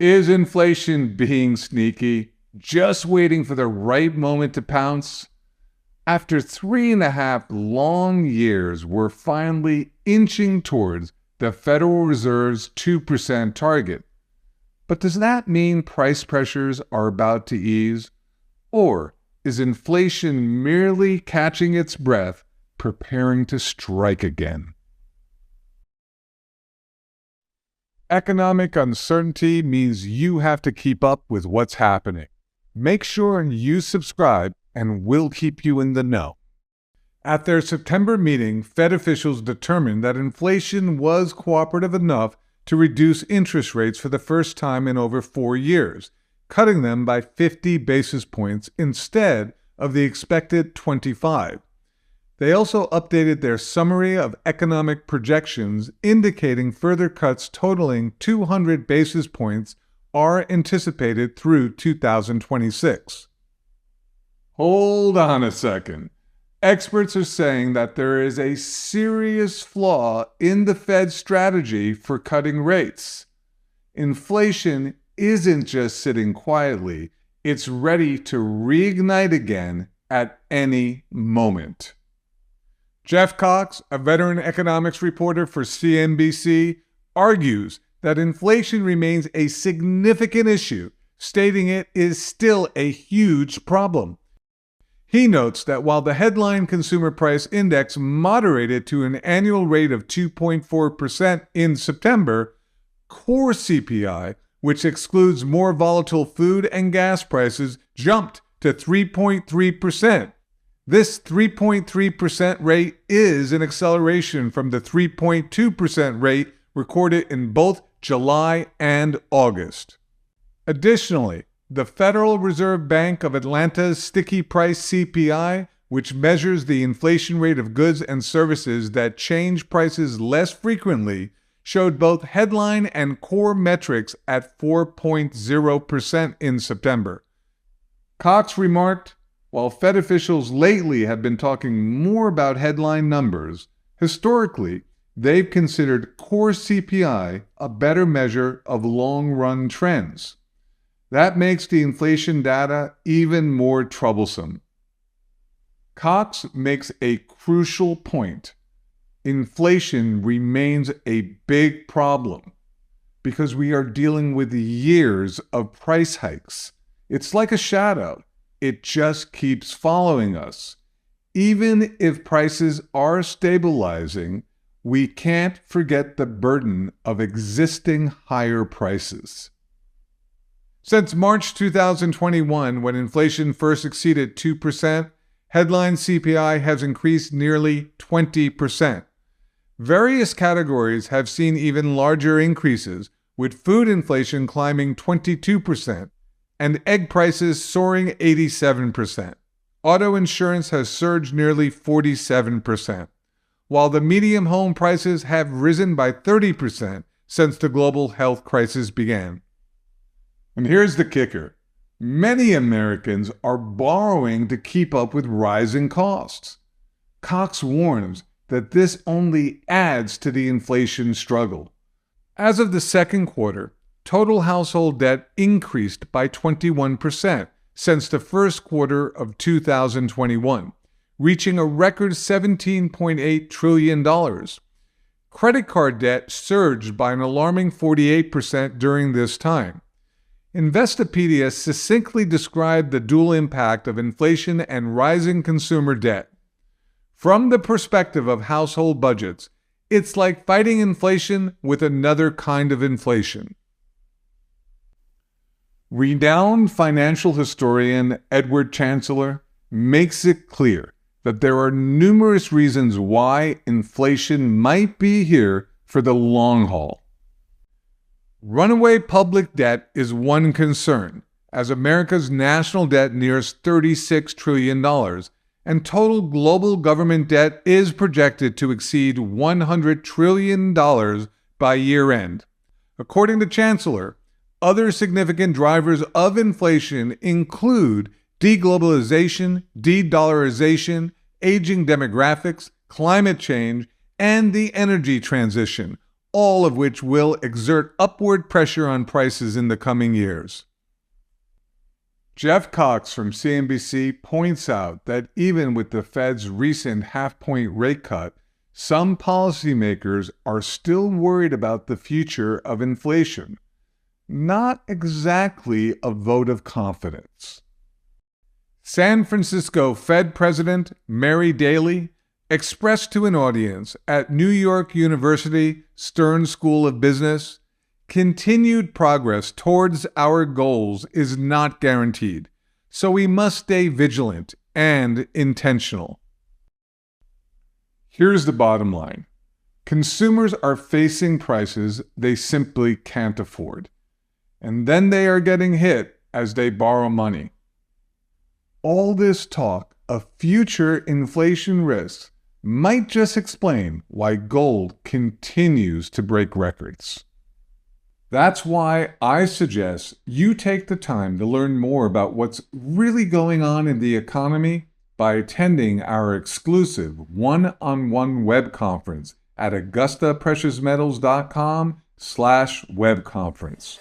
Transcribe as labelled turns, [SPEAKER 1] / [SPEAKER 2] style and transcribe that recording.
[SPEAKER 1] Is inflation being sneaky, just waiting for the right moment to pounce? After 3.5 long years, we're finally inching towards the Federal Reserve's 2% target. But does that mean price pressures are about to ease? Or is inflation merely catching its breath, preparing to strike again? Economic uncertainty means you have to keep up with what's happening. Make sure you subscribe and we'll keep you in the know. At their September meeting, Fed officials determined that inflation was cooperative enough to reduce interest rates for the first time in over 4 years, cutting them by 50 basis points instead of the expected 25. They also updated their summary of economic projections, indicating further cuts totaling 200 basis points are anticipated through 2026. Hold on a second. Experts are saying that there is a serious flaw in the Fed's strategy for cutting rates. Inflation isn't just sitting quietly, it's ready to reignite again at any moment. Jeff Cox, a veteran economics reporter for CNBC, argues that inflation remains a significant issue, stating it is still a huge problem. He notes that while the headline consumer price index moderated to an annual rate of 2.4% in September, core CPI, which excludes more volatile food and gas prices, jumped to 3.3%. This 3.3% rate is an acceleration from the 3.2% rate recorded in both July and August. Additionally, the Federal Reserve Bank of Atlanta's sticky price CPI, which measures the inflation rate of goods and services that change prices less frequently, showed both headline and core metrics at 4.0% in September. Cox remarked, while Fed officials lately have been talking more about headline numbers, historically, they've considered core CPI a better measure of long-run trends. That makes the inflation data even more troublesome. Cox makes a crucial point. Inflation remains a big problem because we are dealing with years of price hikes. It's like a shadow. It just keeps following us. Even if prices are stabilizing, we can't forget the burden of existing higher prices. Since March 2021, when inflation first exceeded 2%, headline CPI has increased nearly 20%. Various categories have seen even larger increases, with food inflation climbing 22% and egg prices soaring 87%. Auto insurance has surged nearly 47%, while the median home prices have risen by 30% since the global health crisis began. And here's the kicker. Many Americans are borrowing to keep up with rising costs. Cox warns that this only adds to the inflation struggle. As of the second quarter, total household debt increased by 21% since the first quarter of 2021, reaching a record $17.8 trillion. Credit card debt surged by an alarming 48% during this time. Investopedia succinctly described the dual impact of inflation and rising consumer debt. From the perspective of household budgets, it's like fighting inflation with another kind of inflation. Renowned financial historian Edward Chancellor makes it clear that there are numerous reasons why inflation might be here for the long haul. Runaway public debt is one concern, as America's national debt nears $36 trillion, and total global government debt is projected to exceed $100 trillion by year-end. According to Chancellor, other significant drivers of inflation include deglobalization, de-dollarization, aging demographics, climate change, and the energy transition, all of which will exert upward pressure on prices in the coming years. Jeff Cox from CNBC points out that even with the Fed's recent half-point rate cut, some policymakers are still worried about the future of inflation. Not exactly a vote of confidence. San Francisco Fed President Mary Daly expressed to an audience at New York University Stern School of Business, "Continued progress towards our goals is not guaranteed, so we must stay vigilant and intentional." Here's the bottom line. Consumers are facing prices they simply can't afford, and then they are getting hit as they borrow money. All this talk of future inflation risks might just explain why gold continues to break records. That's why I suggest you take the time to learn more about what's really going on in the economy by attending our exclusive one-on-one web conference at AugustaPreciousMetals.com/webconference.